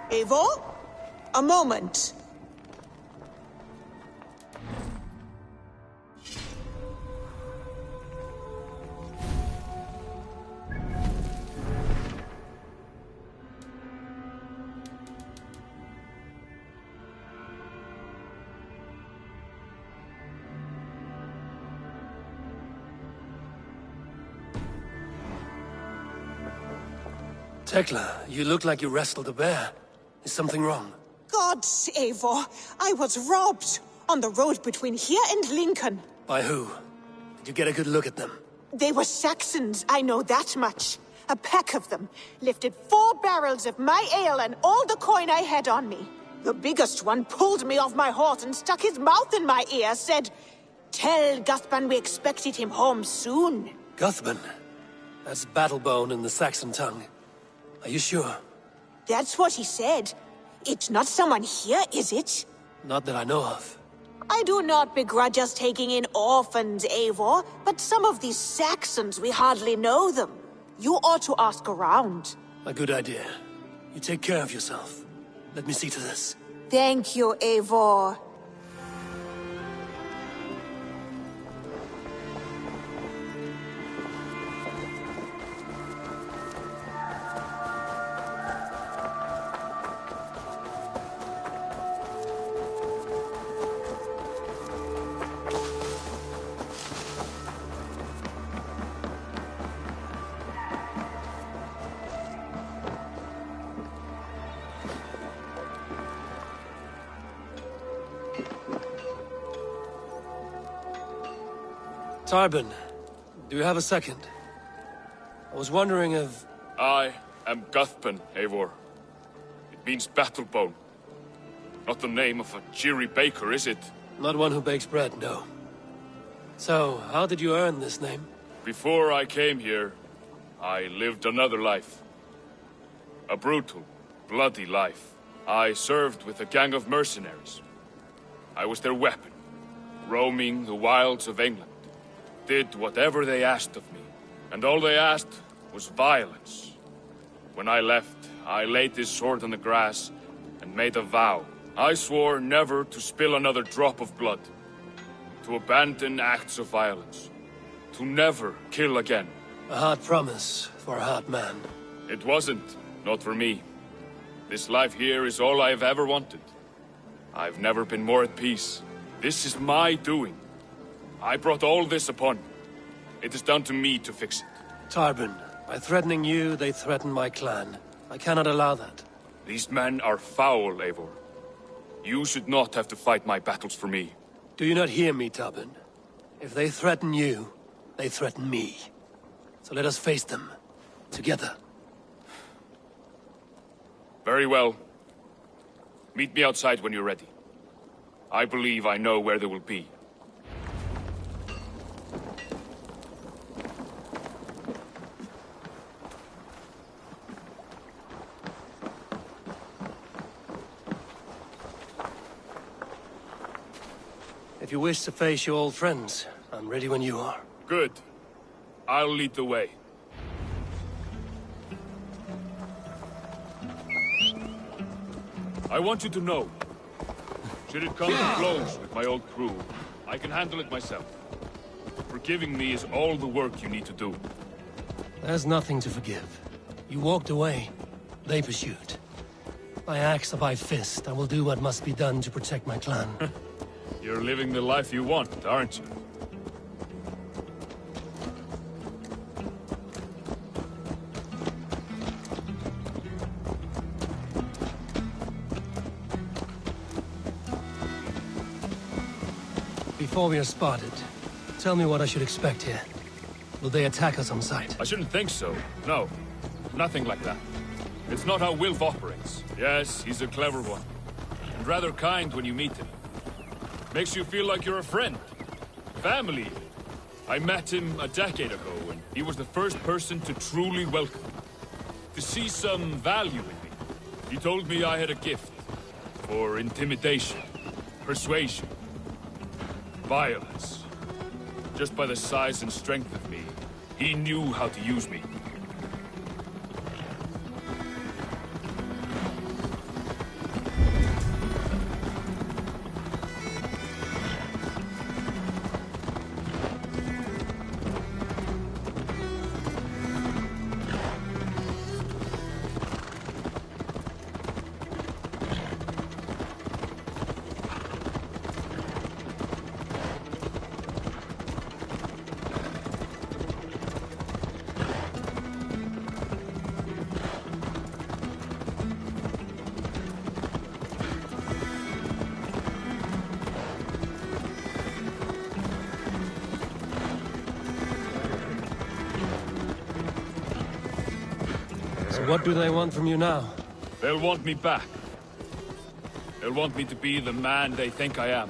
Eivor? A moment. Tekla, you look like you wrestled a bear. Is something wrong? Gods, Eivor, I was robbed on the road between here and Lincoln. By who? Did you get a good look at them? They were Saxons, I know that much. A pack of them lifted 4 barrels of my ale and all the coin I had on me. The biggest one pulled me off my horse and stuck his mouth in my ear, said, "Tell Guthban we expected him home soon." Guthban? That's Battlebone in the Saxon tongue. Are you sure? That's what he said. It's not someone here, is it? Not that I know of. I do not begrudge us taking in orphans, Eivor, but some of these Saxons, we hardly know them. You ought to ask around. A good idea. You take care of yourself. Let me see to this. Thank you, Eivor. Tarbin, do you have a second? I was wondering if... I am Guthban, Eivor. It means Battlebone. Not the name of a cheery baker, is it? Not one who bakes bread, no. So, how did you earn this name? Before I came here, I lived another life. A brutal, bloody life. I served with a gang of mercenaries. I was their weapon, roaming the wilds of England. Did whatever they asked of me, and all they asked was violence. When I left, I laid this sword on the grass and made a vow. I swore never to spill another drop of blood, to abandon acts of violence, to never kill again. A hard promise for a hard man. It wasn't, not for me. This life here is all I've ever wanted. I've never been more at peace. This is my doing. I brought all this upon you. It is down to me to fix it. Tarbin, by threatening you, they threaten my clan. I cannot allow that. These men are foul, Eivor. You should not have to fight my battles for me. Do you not hear me, Tarbin? If they threaten you, they threaten me. So let us face them. Together. Very well. Meet me outside when you're ready. I believe I know where they will be. If you wish to face your old friends, I'm ready when you are. Good. I'll lead the way. I want you to know, should it come to blows with my old crew, I can handle it myself. Forgiving me is all the work you need to do. There's nothing to forgive. You walked away. They pursued. By axe or by fist, I will do what must be done to protect my clan. You're living the life you want, aren't you? Before we are spotted, tell me what I should expect here. Will they attack us on sight? I shouldn't think so. No. Nothing like that. It's not how Wilf operates. Yes, he's a clever one. And rather kind when you meet him. Makes you feel like you're a friend. Family. I met him a decade ago, and he was the first person to truly welcome me. To see some value in me. He told me I had a gift. For intimidation. Persuasion. Violence. Just by the size and strength of me, he knew how to use me. So what do they want from you now? They'll want me back. They'll want me to be the man they think I am.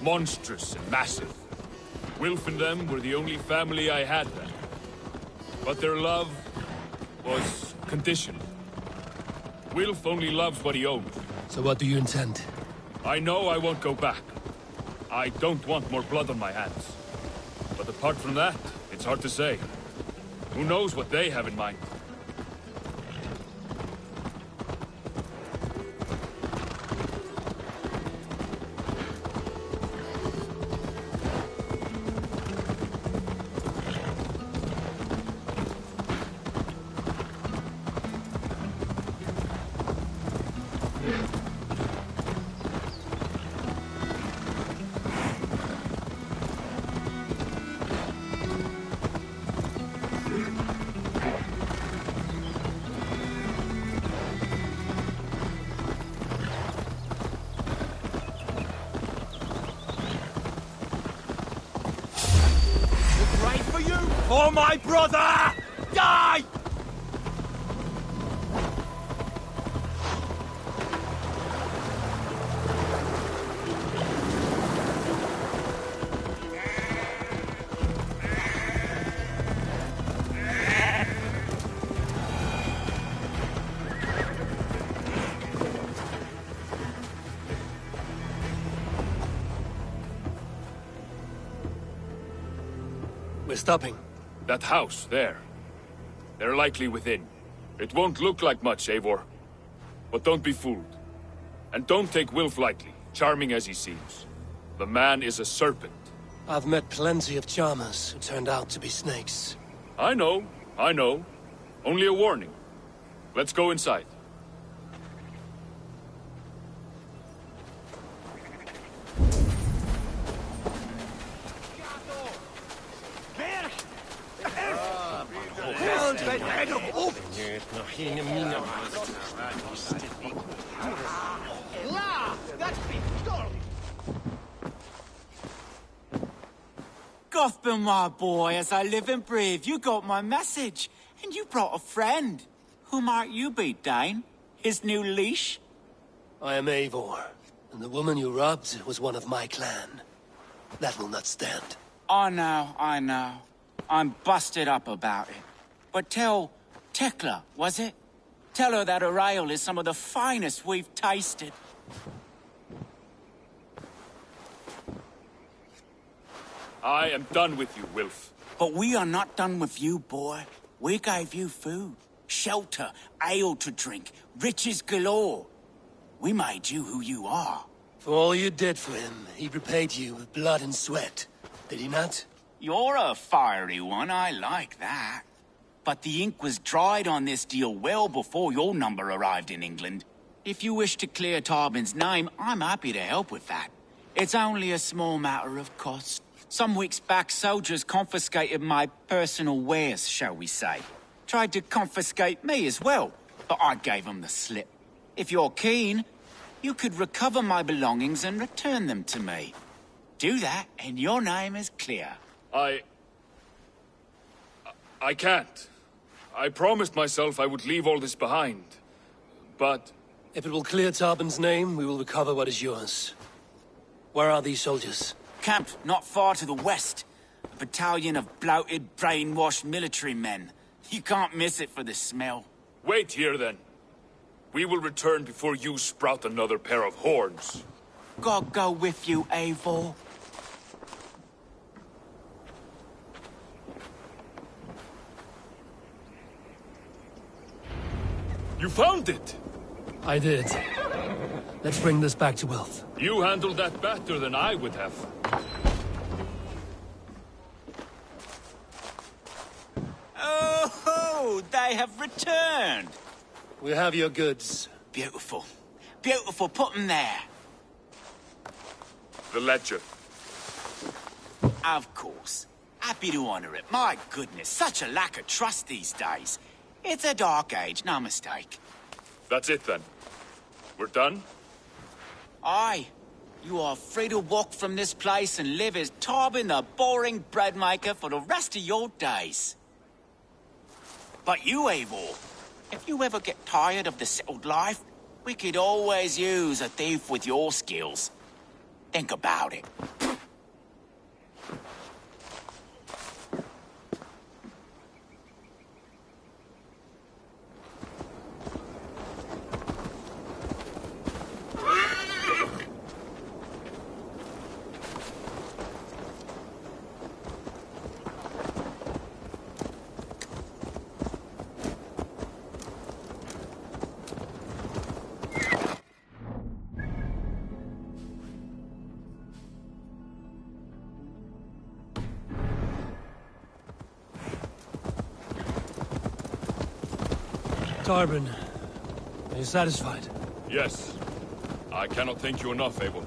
Monstrous and massive. Wilf and them were the only family I had then. But their love was conditional. Wilf only loves what he owns. So what do you intend? I know I won't go back. I don't want more blood on my hands. But apart from that, it's hard to say. Who knows what they have in mind? For my brother! Die! We're stopping. That house, there. They're likely within. It won't look like much, Eivor. But don't be fooled. And don't take Wilf lightly, charming as he seems. The man is a serpent. I've met plenty of charmers who turned out to be snakes. I know. Only a warning. Let's go inside. Gothbin, my boy, as I live and breathe, you got my message. And you brought a friend. Who might you be, Dane? His new leash? I am Eivor, and the woman you robbed was one of my clan. That will not stand. I know. I'm busted up about it. But tell Tekla, was it? Tell her that her ale is some of the finest we've tasted. I am done with you, Wilf. But we are not done with you, boy. We gave you food, shelter, ale to drink, riches galore. We made you who you are. For all you did for him, he repaid you with blood and sweat. Did he not? You're a fiery one, I like that. But the ink was dried on this deal well before your number arrived in England. If you wish to clear Tarbin's name, I'm happy to help with that. It's only a small matter of cost. Some weeks back, soldiers confiscated my personal wares, shall we say. Tried to confiscate me as well, but I gave them the slip. If you're keen, you could recover my belongings and return them to me. Do that, and your name is clear. I can't. I promised myself I would leave all this behind. But... If it will clear Tarbin's name, we will recover what is yours. Where are these soldiers? Camped not far to the west. A battalion of bloated, brainwashed military men. You can't miss it for the smell. Wait here, then. We will return before you sprout another pair of horns. God go with you, Eivor. You found it! I did. Let's bring this back to Wilf. You handled that better than I would have. Oh, they have returned. We have your goods. Beautiful. Beautiful, put them there. The ledger. Of course. Happy to honor it. My goodness, such a lack of trust these days. It's a dark age, no mistake. That's it, then. We're done? Aye. You are free to walk from this place and live as Tarbin the boring bread maker for the rest of your days. But you, Eivor, If you ever get tired of the settled life, we could always use a thief with your skills. Think about it. Tarbin, are you satisfied? Yes. I cannot thank you enough, Abel.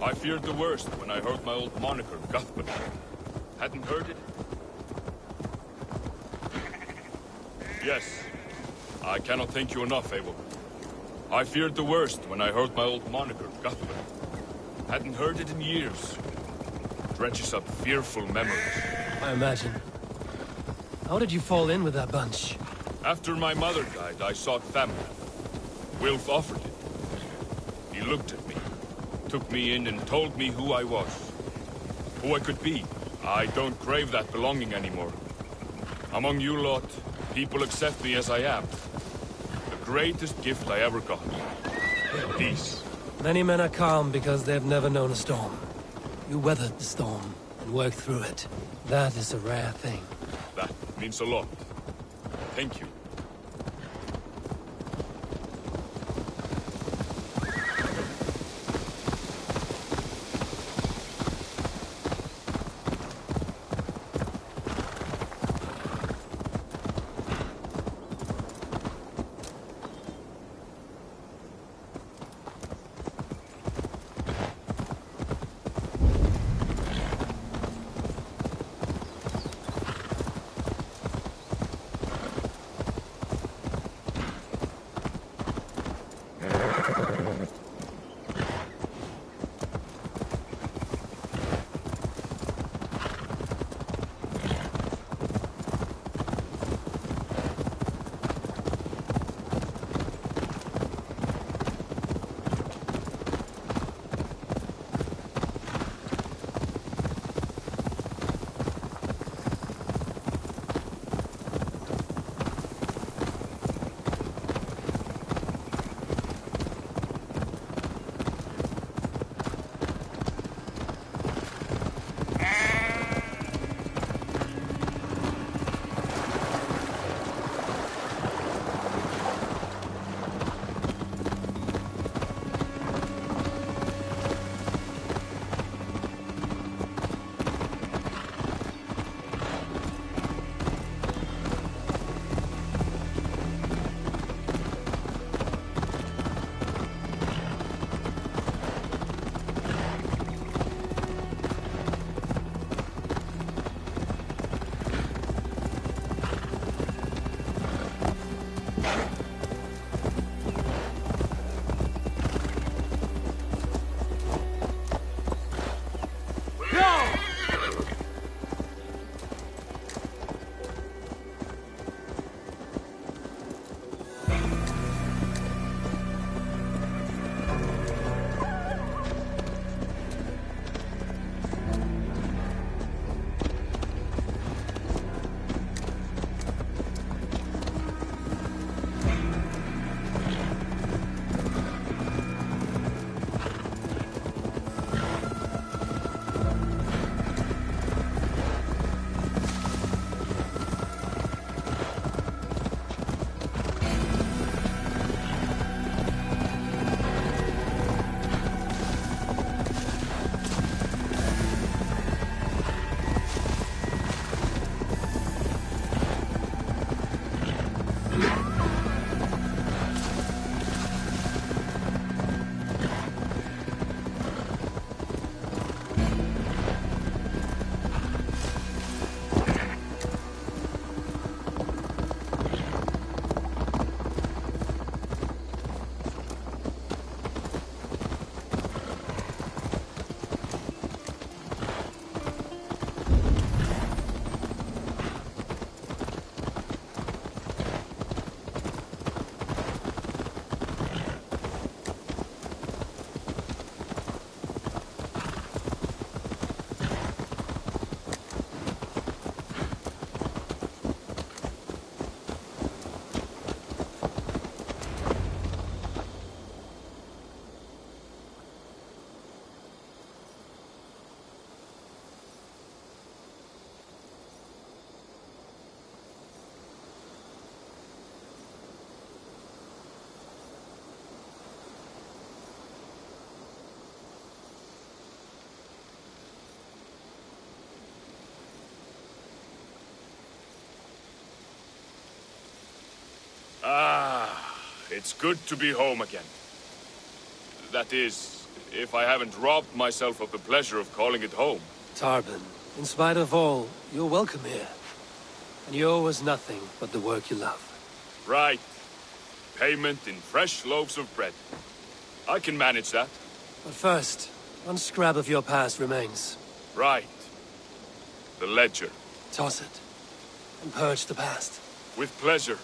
I feared the worst when I heard my old moniker, Guthman. Hadn't heard it? Yes. I cannot thank you enough, Abel. I feared the worst when I heard my old moniker, Guthman. Hadn't heard it in years. Dredges up fearful memories. I imagine. How did you fall in with that bunch? After my mother died, I sought family. Wilf offered it. He looked at me, took me in and told me who I was. Who I could be. I don't crave that belonging anymore. Among you lot, people accept me as I am. The greatest gift I ever got. Peace. Many men are calm because they've never known a storm. You weathered the storm and worked through it. That is a rare thing. That means a lot. Thank you. Ah, it's good to be home again. That is, if I haven't robbed myself of the pleasure of calling it home. Tarban, in spite of all, you're welcome here. And you owe us nothing but the work you love. Right. Payment in fresh loaves of bread. I can manage that. But first, one scrap of your past remains. Right. The ledger. Toss it, and purge the past. With pleasure.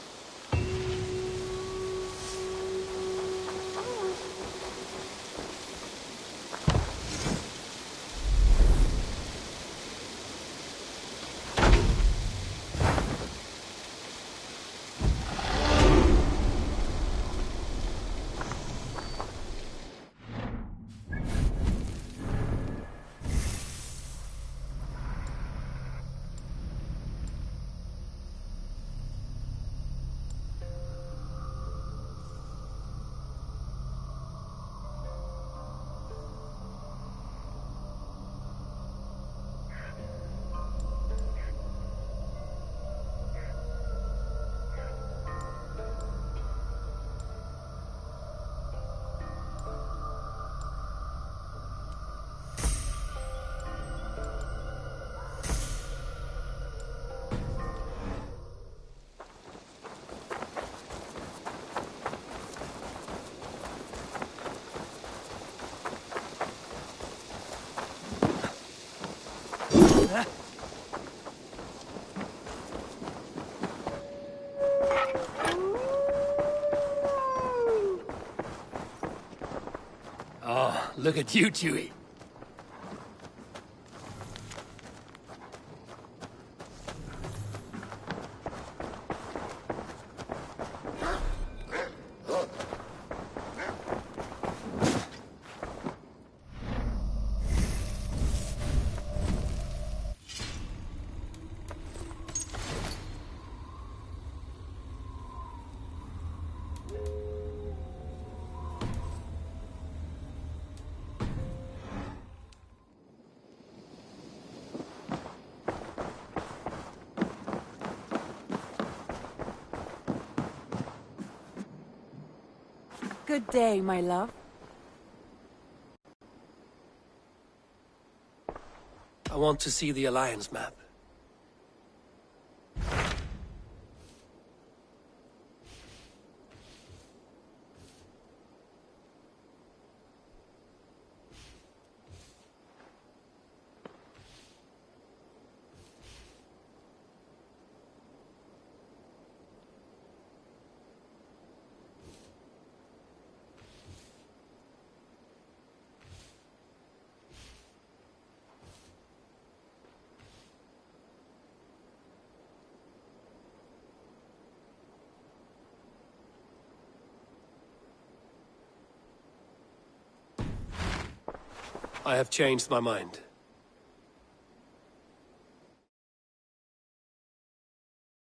Oh, look at you, Chewie. Good day, my love. I want to see the Alliance map. I have changed my mind.